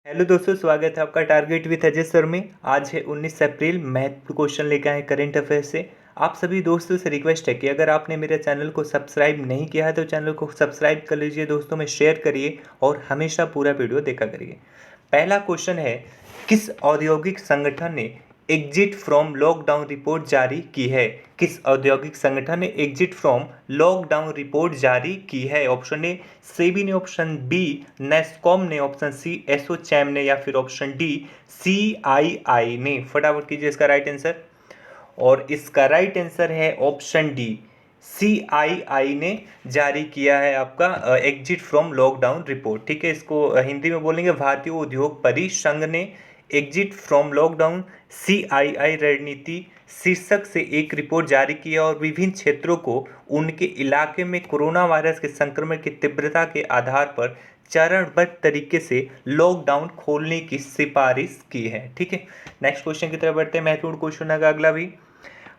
Hello दोस्तों, स्वागत है आपका टारगेट विद अजय सर में। आज है 19 अप्रैल। महत्वपूर्ण क्वेश्चन लेकर आए करंट अफेयर से। आप सभी दोस्तों से रिक्वेस्ट है कि अगर आपने मेरे चैनल को सब्सक्राइब नहीं किया है तो चैनल को सब्सक्राइब कर लीजिए, दोस्तों में शेयर करिए और हमेशा पूरा वीडियो देखा करिए। पहला क्वेश्चन है, किस औद्योगिक संगठन ने एग्जिट फ्रॉम लॉकडाउन रिपोर्ट जारी की है? किस औद्योगिक संगठन ने एग्जिट फ्रॉम लॉकडाउन रिपोर्ट जारी की है? ऑप्शन ए सेबी ने, ऑप्शन बी नेस्कॉम ने, ऑप्शन सी एसोचैम ने, या फिर ऑप्शन डी सीआईआई ने। फटाफट कीजिए इसका राइट आंसर। और इसका राइट आंसर है ऑप्शन डी, सीआईआई ने जारी किया है आपका एग्जिट फ्रॉम लॉकडाउन रिपोर्ट। ठीक है, इसको हिंदी में बोलेंगे भारतीय उद्योग परिसंघ ने एग्जिट फ्रॉम लॉकडाउन सीआईआई रणनीति शीर्षक से एक रिपोर्ट जारी की है और विभिन्न क्षेत्रों को उनके इलाके में कोरोना वायरस के संक्रमण की तीव्रता के आधार पर चरणबद्ध तरीके से लॉकडाउन खोलने की सिफारिश की है। ठीक है, नेक्स्ट क्वेश्चन की तरफ बढ़ते हैं। महत्वपूर्ण क्वेश्चन है अगला भी।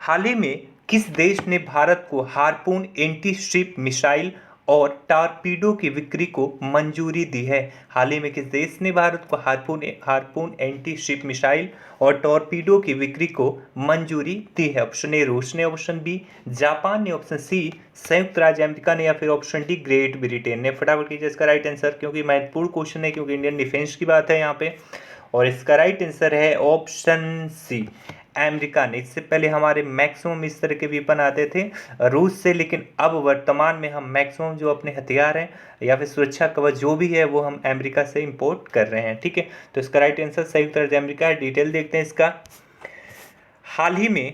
हाल ही में किस देश ने भारत को हार्पून एंटी शिप मिसाइल और टॉर्पीडो की बिक्री को मंजूरी दी है? हाल ही में किस देश ने भारत को हार्पून एंटी शिप मिसाइल और टॉर्पीडो की बिक्री को मंजूरी दी है? ऑप्शन ए रूस ने, ऑप्शन बी जापान ने, ऑप्शन सी संयुक्त राज्य अमेरिका ने, या फिर ऑप्शन डी ग्रेट ब्रिटेन ने। फटाफट कीजिए इसका राइट आंसर, क्योंकि महत्वपूर्ण क्वेश्चन है, क्योंकि इंडियन डिफेंस की बात है यहाँ पे। और इसका राइट आंसर है ऑप्शन सी, अमेरिका ने। इससे पहले हमारे मैक्सिमम इस तरह के वेपन आते थे रूस से, लेकिन अब वर्तमान में हम मैक्सिमम जो अपने हथियार हैं या फिर सुरक्षा कवच जो भी है वो हम अमेरिका से इंपोर्ट कर रहे हैं। ठीक है, तो इसका राइट आंसर संयुक्त राज्य अमेरिका है। डिटेल देखते हैं इसका। हाल ही में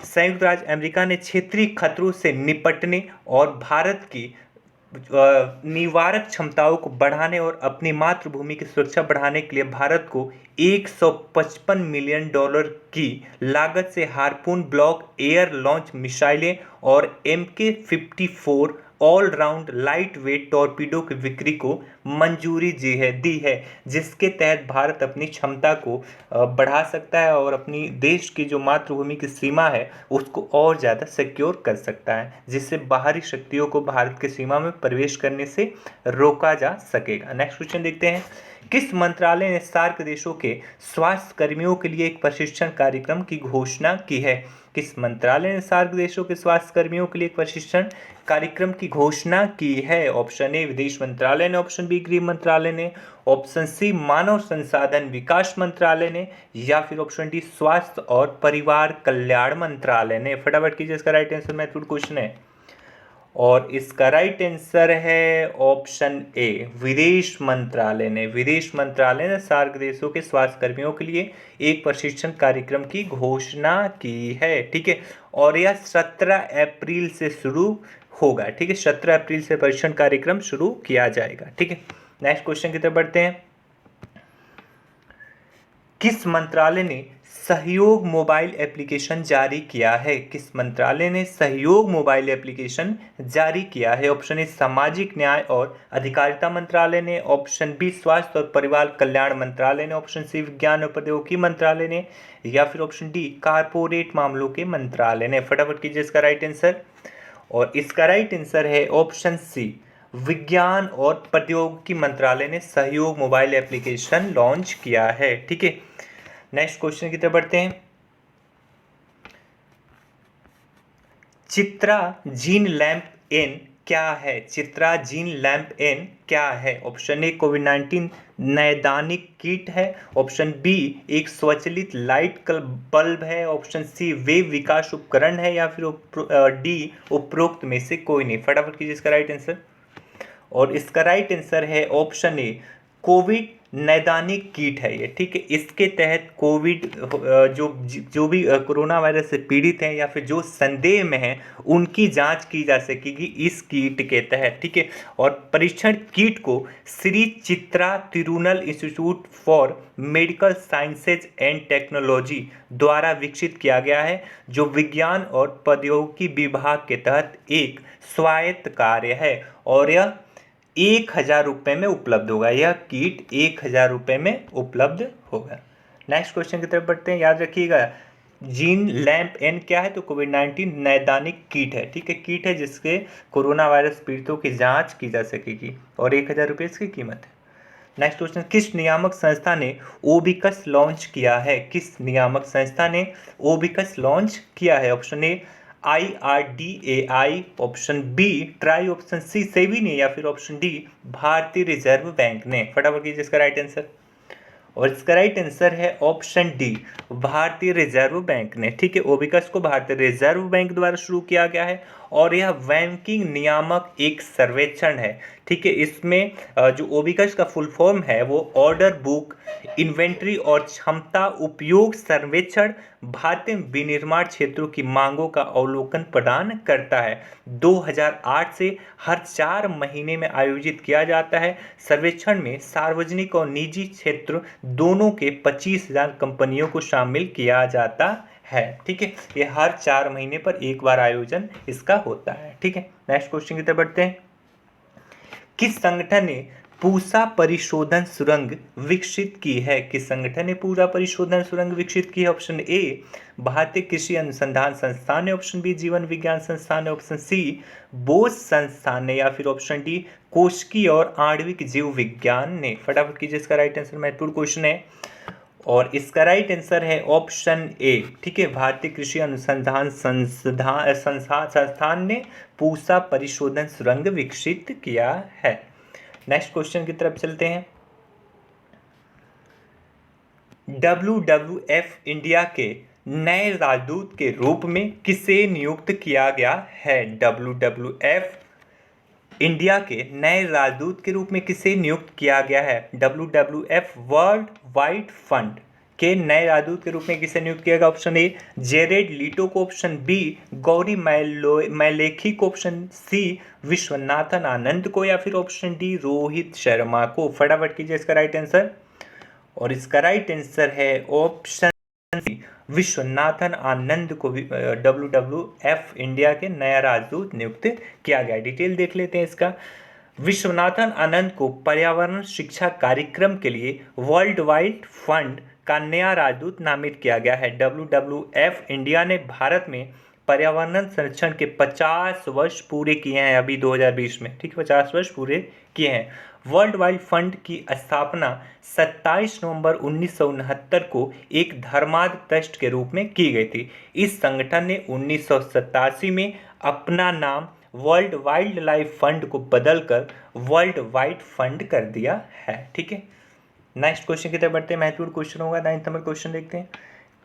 संयुक्त राज्य अमेरिका ने क्षेत्रीय खतरों से निपटने और भारत की निवारक क्षमताओं को बढ़ाने और अपनी मातृभूमि की सुरक्षा बढ़ाने के लिए भारत को 155 मिलियन डॉलर की लागत से हार्पून ब्लॉक एयर लॉन्च मिसाइलें और MK-54 all round light weight torpedo की बिक्री को मंजूरी दी है, जिसके तहत भारत अपनी क्षमता को बढ़ा सकता है और अपनी देश की जो मातृभूमि की सीमा है उसको और ज़्यादा सिक्योर कर सकता है, जिससे बाहरी शक्तियों को भारत की सीमा में प्रवेश करने से रोका जा सकेगा। नेक्स्ट क्वेश्चन देखते हैं। किस मंत्रालय ने सार्क देशों के स्वास्थ्य कर्मियों के लिए एक प्रशिक्षण कार्यक्रम की घोषणा की है? किस मंत्रालय ने सार्क देशों के स्वास्थ्य कर्मियों के लिए एक प्रशिक्षण कार्यक्रम की घोषणा की है? ऑप्शन ए विदेश मंत्रालय ने, ऑप्शन बी गृह मंत्रालय ने, ऑप्शन सी मानव संसाधन विकास मंत्रालय ने, या फिर ऑप्शन डी स्वास्थ्य और परिवार कल्याण मंत्रालय ने। फटाफट कीजिए इसका राइट आंसर, महत्वपूर्ण क्वेश्चन है। और इसका राइट आंसर है ऑप्शन ए, विदेश मंत्रालय ने। विदेश मंत्रालय ने सार्क देशों के स्वास्थ्य कर्मियों के लिए एक प्रशिक्षण कार्यक्रम की घोषणा की है। ठीक है, और यह 17 अप्रैल से शुरू होगा। ठीक है, 17 अप्रैल से प्रशिक्षण कार्यक्रम शुरू किया जाएगा। ठीक है, नेक्स्ट क्वेश्चन की तरफ बढ़ते हैं। किस मंत्रालय ने सहयोग मोबाइल एप्लीकेशन जारी किया है? किस मंत्रालय ने सहयोग मोबाइल एप्लीकेशन जारी किया है? ऑप्शन ए सामाजिक न्याय और अधिकारिता मंत्रालय ने, ऑप्शन बी स्वास्थ्य और परिवार कल्याण मंत्रालय ने, ऑप्शन सी विज्ञान और प्रौद्योगिकी मंत्रालय ने, या फिर ऑप्शन डी कारपोरेट मामलों के मंत्रालय ने। फटाफट कीजिए इसका राइट आंसर। और इसका राइट आंसर है ऑप्शन सी, विज्ञान और प्रौद्योगिकी मंत्रालय ने सहयोग मोबाइल एप्लीकेशन लॉन्च किया है। ठीक है, नेक्स्ट क्वेश्चन की तरफ बढ़ते हैं। चित्रा जीन लैंप एन क्या है? चित्रा जीन लैंप एन क्या है? ऑप्शन ए कोविड-19 नैदानिक किट है, ऑप्शन बी एक स्वचालित लाइट बल्ब है, ऑप्शन सी वेब विकास उपकरण है, या फिर डी उपरोक्त में से कोई नहीं। फटाफट कीजिए इसका राइट आंसर। और इसका राइट आंसर है ऑप्शन ए, कोविड नैदानिक किट है ये। ठीक है, इसके तहत कोविड जो भी कोरोना वायरस से पीड़ित हैं या फिर जो संदेह में हैं उनकी जांच की जा सकेगी इस किट के तहत। ठीक है, और परीक्षण किट को Shri Chitra Tirunal institute for medical sciences and technology द्वारा विकसित किया गया है, जो विज्ञान और प्रौद्योगिकी विभाग के तहत एक स्वायत्त कार्य है, और यह 1,000 रुपये में उपलब्ध होगा। यह किट 1,000 रुपये में उपलब्ध होगा। नेक्स्ट क्वेश्चन की तरफ बढ़ते हैं। याद रखिएगा, जीन लैंप एन क्या है? तो कोविड-19 नैदानिक किट है। ठीक है, किट है जिसके कोरोना वायरस पीड़ितों की जांच की जा सकेगी और 1,000 रुपये इसकी कीमत है। नेक्स्ट क्वेश्चन, किस नियामक संस्था ने ओबिकस लॉन्च किया है? किस नियामक संस्था ने ओबिकस लॉन्च किया है? Option A IRDAI, option B TRAI, option C SEBI ने, या फिर option D Bharatiya reserve bank ने। फटाफट कीजिए इसका राइट आंसर। और इसका राइट आंसर है option D Bharatiya reserve bank ने। ठीक है, ओबिकस को भारतीय रिजर्व बैंक द्वारा शुरू किया गया है और यह बैंकिंग नियामक एक सर्वेक्षण है। ठीक है, इसमें जो ओबिकस का फुल फॉर्म है वो ऑर्डर बुक इन्वेंट्री और क्षमता उपयोग सर्वेक्षण भारतीय विनिर्माण क्षेत्रों की मांगों का अवलोकन प्रदान करता है। 2008 से हर 4 महीने में आयोजित किया जाता है। सर्वेक्षण में सार्वजनिक और निजी क्षेत्र दोनों के 25,000 कंपनियों को शामिल किया जाता है। ठीक है, ये हर 4 महीने पर एक बार आयोजन इसका होता है। ठीक है, नेक्स्ट क्वेश्चन की तरफ बढ़ते हैं। किस संगठन ने पूसा परिशोधन सुरंग विकसित की है? किस संगठन ने पूसा परिशोधन सुरंग विकसित की है? ऑप्शन ए भारतीय कृषि अनुसंधान संस्थान है, ऑप्शन बी जीवन विज्ञान संस्थान है, ऑप्शन सी बोस संस्थान है, या फिर ऑप्शन डी कोशिकीय और आणविक जीव विज्ञान ने। फटाफट कीजिए इसका राइट आंसर, महत्वपूर्ण क्वेश्चन है और इसका राइट आंसर है ऑप्शन ए। ठीक है, भारतीय कृषि अनुसंधान संस्थान ने पूसा परिशोधन सुरंग विकसित किया है। नेक्स्ट क्वेश्चन की तरफ चलते हैं। WWF इंडिया के नए राजदूत के रूप में किसे नियुक्त किया गया है? WWF इंडिया के नए राजदूत के रूप में किसे नियुक्त किया गया है? WWF वर्ल्ड वाइड फंड के नए राजदूत के रूप में किसे नियुक्त किया गया? ऑप्शन ए जेरेड लीटो को, ऑप्शन बी गौरी मैलेखी को, ऑप्शन सी विश्वनाथन आनंद को, या फिर ऑप्शन डी रोहित शर्मा को। फटाफट कीजिए इसका राइट आंसर और इसका राइट आंसर है ऑप्शन सी विश्वनाथन आनंद को WWF इंडिया के नया राजदूत नियुक्त किया गया। डिटेल देख लेते हैं इसका। विश्वनाथन आनंद को पर्यावरण शिक्षा कार्यक्रम के लिए वर्ल्ड वाइड फंड का नया राजदूत नामित किया गया है। WWF इंडिया ने भारत में पर्यावरण संरक्षण के 50 वर्ष पूरे किए हैं अभी 2020 में। ठीक है, 50 वर्ष पूरे किए हैं। वर्ल्ड वाइड फंड की स्थापना 27 नवंबर 1969 को एक धर्मार्थ ट्रस्ट के रूप में की गई थी। इस संगठन ने 1987 में अपना नाम वर्ल्ड वाइल्ड लाइफ फंड को बदलकर वर्ल्ड वाइड फंड कर दिया है। ठीक है, नेक्स्ट क्वेश्चन की तरफ बढ़ते हैं। महत्वपूर्ण क्वेश्चन होगा। 9 नंबर क्वेश्चन देखते हैं।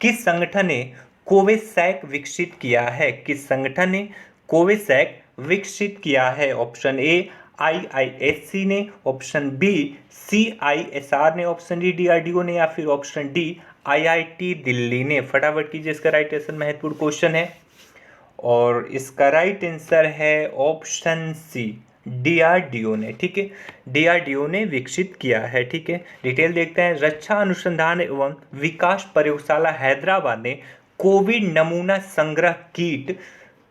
किस संगठन ने कोवैक्सैक विकसित किया है? किस संगठन ने कोवैक्सैक विकसित किया है? ऑप्शन ए IISc ने, ऑप्शन बी CISR ने, ऑप्शन डी DRDO ने, या फिर ऑप्शन डी IIT दिल्ली ने। फटाफट कीजिए इसका राइट आंसर, महत्वपूर्ण क्वेश्चन है और इसका राइट आंसर है ऑप्शन सी DRDO ने। ठीक है, DRDO ने विकसित किया है। ठीक है, डिटेल देखते हैं। रक्षा अनुसंधान एवं विकास प्रयोगशाला हैदराबाद ने कोविड नमूना संग्रह किट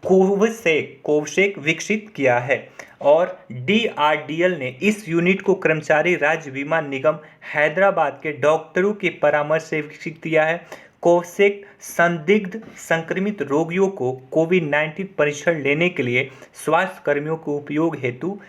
कोवैक्सैक विकसित किया है और DRDL ने इस यूनिट को कर्मचारी राज्य बीमा निगम हैदराबाद के डॉक्टरों के परामर्श से विकसित किया है। कोवैक्सैक संदिग्ध संक्रमित रोगियों को कोविड-19 परीक्षण लेने के लिए स्वास्थ्य कर्मियों के उपयोग हेतु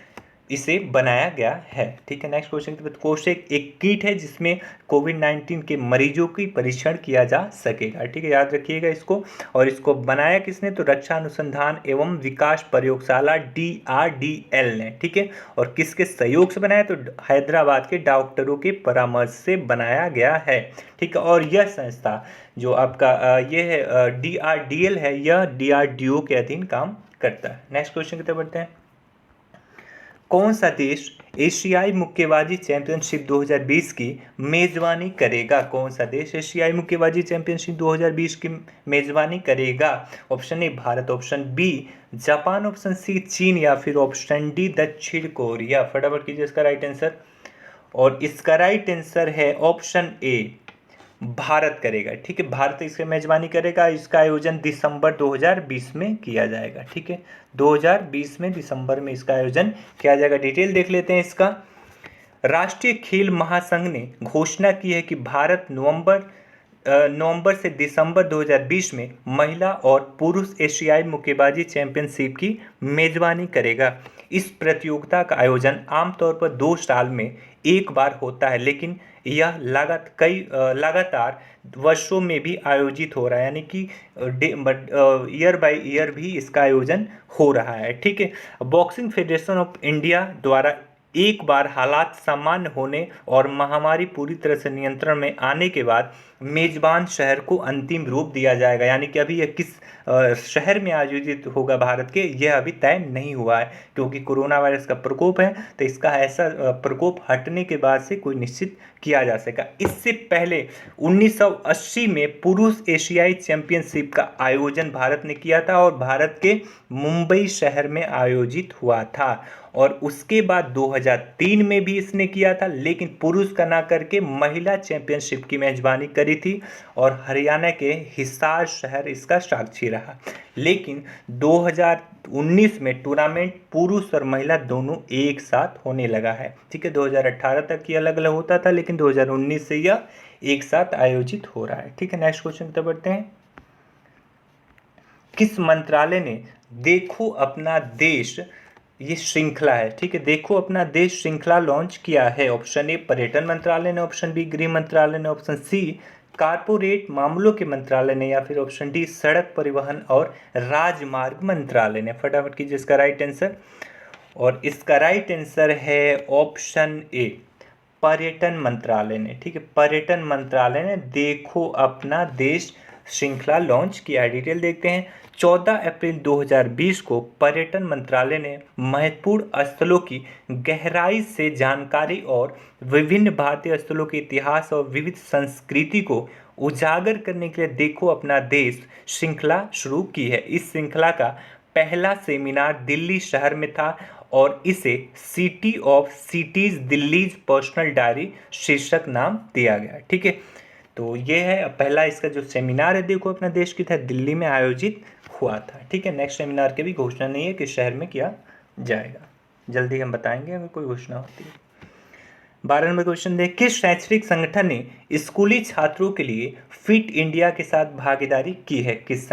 इसे बनाया गया है। ठीक है, नेक्स्ट क्वेश्चन। कोवैक्सैक एक किट है जिसमें कोविड-19 के मरीजों की परीक्षण किया जा सकेगा। ठीक है, याद रखिएगा इसको। और इसको बनाया किसने? तो रक्षा अनुसंधान एवं विकास प्रयोगशाला DRDL ने। ठीक है, और किसके सहयोग से बनाया? तो हैदराबाद के डॉक्टरों के परामर्श से बनाया गया है। ठीक है, और यह संस्था जो आपका ये है DRDL है, यह DRDO के अधीन काम करता है। नेक्स्ट क्वेश्चन की तरफ बढ़ते हैं। कौन सा देश एशियाई मुक्केबाजी चैंपियनशिप 2020 की मेजबानी करेगा? कौन सा देश एशियाई मुक्केबाजी चैंपियनशिप 2020 की मेजबानी करेगा? Option A Bharat, option B Japan, option C चीन, या फिर ऑप्शन डी दक्षिण कोरिया। फटाफट कीजिए इसका राइट आंसर और इसका राइट आंसर है ऑप्शन ए भारत करेगा। ठीक है, भारत इसकी मेजबानी करेगा। इसका आयोजन दिसंबर 2020 में किया जाएगा। ठीक है, 2020 में दिसंबर में इसका आयोजन किया जाएगा। डिटेल देख लेते हैं इसका। राष्ट्रीय खेल महासंघ ने घोषणा की है कि भारत नवंबर नवंबर से दिसंबर 2020 में महिला और पुरुष एशियाई मुक्केबाजी चैंपियनशिप की मेजबानी करेगा। इस प्रतियोगिता का आयोजन आमतौर पर 2 साल में एक बार होता है, लेकिन यह लगातार वर्षों में भी आयोजित हो रहा है, यानी कि ईयर बाय ईयर भी इसका आयोजन हो रहा है। ठीक है। बॉक्सिंग फेडरेशन ऑफ इंडिया द्वारा एक बार हालात सामान्य होने और महामारी पूरी तरह से नियंत्रण में आने के बाद मेजबान शहर को अंतिम रूप दिया जाएगा, यानी कि अभी यह किस शहर में आयोजित होगा भारत के, यह अभी तय नहीं हुआ है, क्योंकि कोरोना वायरस का प्रकोप है, तो इसका ऐसा प्रकोप हटने के बाद से कोई निश्चित किया जा सका। इससे पहले 1980 में पुरुष एशियाई चैंपियनशिप का आयोजन भारत ने किया था और भारत के मुंबई शहर में आयोजित हुआ था, और उसके बाद 2003 में भी इसने किया था, लेकिन पुरुष का ना करके महिला चैंपियनशिप की मेजबानी करी थी और हरियाणा के हिसार शहर इसका साक्षी रहा। लेकिन 2019 में टूर्नामेंट पुरुष और महिला दोनों एक साथ होने लगा है। ठीक है। 2018 तक ये अलग अलग होता था, लेकिन 2019 से यह एक साथ आयोजित हो रहा है। ठीक है। नेक्स्ट क्वेश्चन की तरफ बढ़ते हैं। किस मंत्रालय ने देखो अपना देश, ये श्रृंखला है, ठीक है, देखो अपना देश श्रृंखला लॉन्च किया है? ऑप्शन ए पर्यटन मंत्रालय ने, ऑप्शन बी गृह मंत्रालय ने, ऑप्शन सी कारपोरेट मामलों के मंत्रालय ने, या फिर ऑप्शन डी सड़क परिवहन और राजमार्ग मंत्रालय ने। फटाफट कीजिए इसका राइट आंसर, और इसका राइट आंसर है ऑप्शन ए पर्यटन मंत्रालय ने। ठीक है। पर्यटन मंत्रालय ने देखो अपना देश श्रृंखला लॉन्च किया है। डिटेल देखते हैं। 14 अप्रैल 2020 को पर्यटन मंत्रालय ने महत्वपूर्ण स्थलों की गहराई से जानकारी और विभिन्न भारतीय स्थलों के इतिहास और विविध संस्कृति को उजागर करने के लिए देखो अपना देश श्रृंखला शुरू की है। इस श्रृंखला का पहला सेमिनार दिल्ली शहर में था और इसे city of cities Delhi's personal diary शीर्षक नाम दिया गया। ठीक है। तो ये है पहला इसका जो सेमिनार है देखो अपना देश की था, दिल्ली में आयोजित हुआ था। ठीक है। नेक्स्ट सेमिनार की भी घोषणा नहीं है कि शहर में किया जाएगा, जल्दी हम बताएंगे अगर कोई घोषणा होती है। 12 नंबर क्वेश्चन देख, किस शैक्षणिक संगठन ने स्कूली छात्रों के लिए फिट इंडिया के साथ भागीदारी की है? किस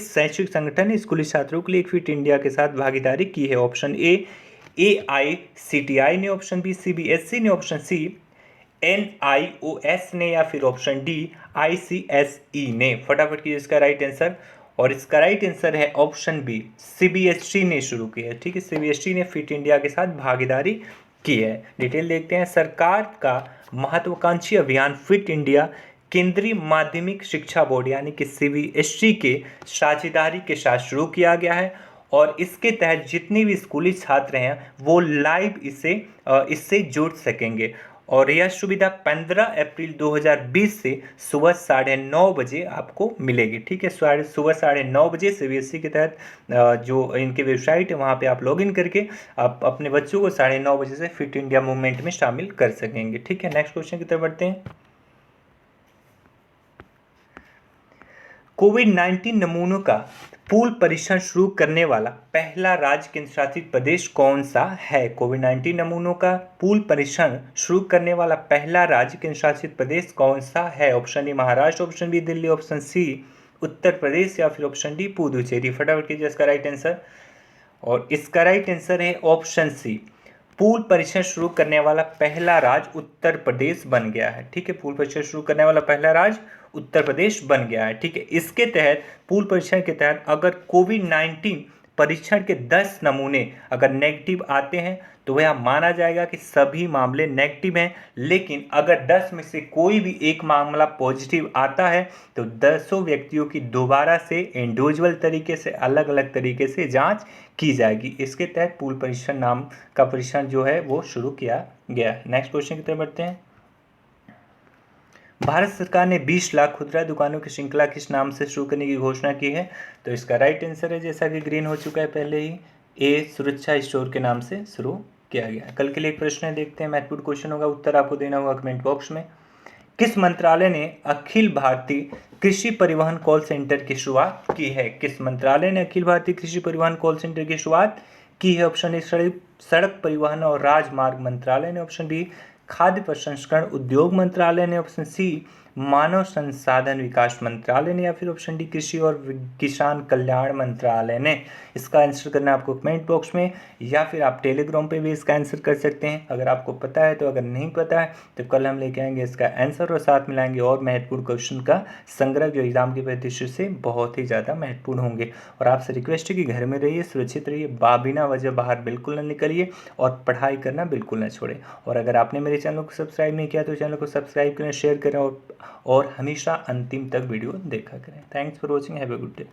शैक्षणिक संगठन ने स्कूली छात्रों के लिए फिट इंडिया के साथ भागीदारी की है? ऑप्शन ए AICTI ने, ऑप्शन बी CBSE ने, ऑप्शन सी NIOS ने, या फिर ऑप्शन डी ICSE ने। फटाफट कीजिए इसका राइट आंसर, और इसका राइट आंसर है ऑप्शन बी CBSE ने शुरू की है। ठीक है। CBSE ने फिट इंडिया के साथ भागीदारी की है। डिटेल देखते हैं। सरकार का महत्वाकांक्षी अभियान फिट इंडिया केंद्रीय माध्यमिक शिक्षा बोर्ड यानी कि CBSE के साझेदारी के साथ शुरू किया गया है, और इसके तहत जितने भी स्कूली छात्र हैं वो लाइव इससे जुड़ सकेंगे, और यह सुविधा 15 अप्रैल 2020 से सुबह 9:30 बजे आपको मिलेगी। ठीक है। सुबह 9:30 बजे CBSE के तहत जो इनकी वेबसाइट है वहाँ पे आप लॉगिन करके आप अपने बच्चों को 9:30 बजे से फिट इंडिया मूवमेंट में शामिल कर सकेंगे। ठीक है। नेक्स्ट क्वेश्चन की तरफ बढ़ते हैं। कोविड-19 नमूनों का पूल परीक्षण शुरू करने वाला पहला राज्य केंद्र शासित प्रदेश कौन सा है? कोविड-19 नमूनों का पूल परीक्षण शुरू करने वाला पहला राज्य केंद्र शासित प्रदेश कौन सा है? Option A Maharashtra, option B Delhi, option C Uttar Pradesh, या फिर ऑप्शन डी पुदुचेरी। फटाफट कीजिए इसका राइट आंसर, और इसका राइट आंसर है ऑप्शन सी पूल परीक्षण शुरू करने वाला पहला राज्य उत्तर प्रदेश बन गया है। ठीक है। पूल परीक्षण शुरू करने वाला पहला राज्य उत्तर प्रदेश बन गया है। ठीक है। इसके तहत पूल परीक्षण के तहत अगर कोविड-19 परीक्षण के 10 नमूने अगर नेगेटिव आते हैं तो वह माना जाएगा कि सभी मामले नेगेटिव हैं, लेकिन अगर 10 में से कोई भी एक मामला पॉजिटिव आता है तो 10 व्यक्तियों की दोबारा से इंडिविजुअल तरीके से अलग अलग तरीके से जांच की जाएगी। इसके तहत पूल परीक्षण नाम का परीक्षण जो है वो शुरू किया गया है। नेक्स्ट क्वेश्चन की तरफ बढ़ते हैं। भारत सरकार ने 20 लाख खुदरा दुकानों की श्रृंखला किस नाम से शुरू करने की घोषणा की है? तो इसका राइट आंसर है, जैसा कि ग्रीन हो चुका है पहले ही, ए सुरक्षा स्टोर के नाम से शुरू किया गया है। कल के लिए एक प्रश्न है, देखते हैं, महत्वपूर्ण क्वेश्चन होगा, उत्तर आपको देना होगा कमेंट बॉक्स में। किस मंत्रालय ने अखिल भारतीय कृषि परिवहन कॉल सेंटर की शुरुआत की है? किस मंत्रालय ने अखिल भारतीय कृषि परिवहन कॉल सेंटर की शुरुआत की है? ऑप्शन ए सड़क परिवहन और राजमार्ग मंत्रालय ने, ऑप्शन बी खाद्य प्रसंस्करण उद्योग मंत्रालय ने, ऑप्शन सी मानव संसाधन विकास मंत्रालय ने, या फिर ऑप्शन डी कृषि और किसान कल्याण मंत्रालय ने। इसका आंसर करना है आपको कमेंट बॉक्स में, या फिर आप टेलीग्राम पे भी इसका आंसर कर सकते हैं अगर आपको पता है तो। अगर नहीं पता है तो कल हम लेके आएंगे इसका आंसर और साथ मिलाएंगे और महत्वपूर्ण क्वेश्चन का संग्रह जो एग्जाम के परिदृश्य से बहुत ही ज़्यादा महत्वपूर्ण होंगे। और आपसे रिक्वेस्ट है कि घर में रहिए, सुरक्षित रहिए, बिना वजह बाहर बिल्कुल न निकलिए और पढ़ाई करना बिल्कुल न छोड़ें। और अगर आपने मेरे चैनल को सब्सक्राइब नहीं किया तो चैनल को सब्सक्राइब करें, शेयर करें और हमेशा अंतिम तक वीडियो देखा करें। Thanks for watching, have a good day.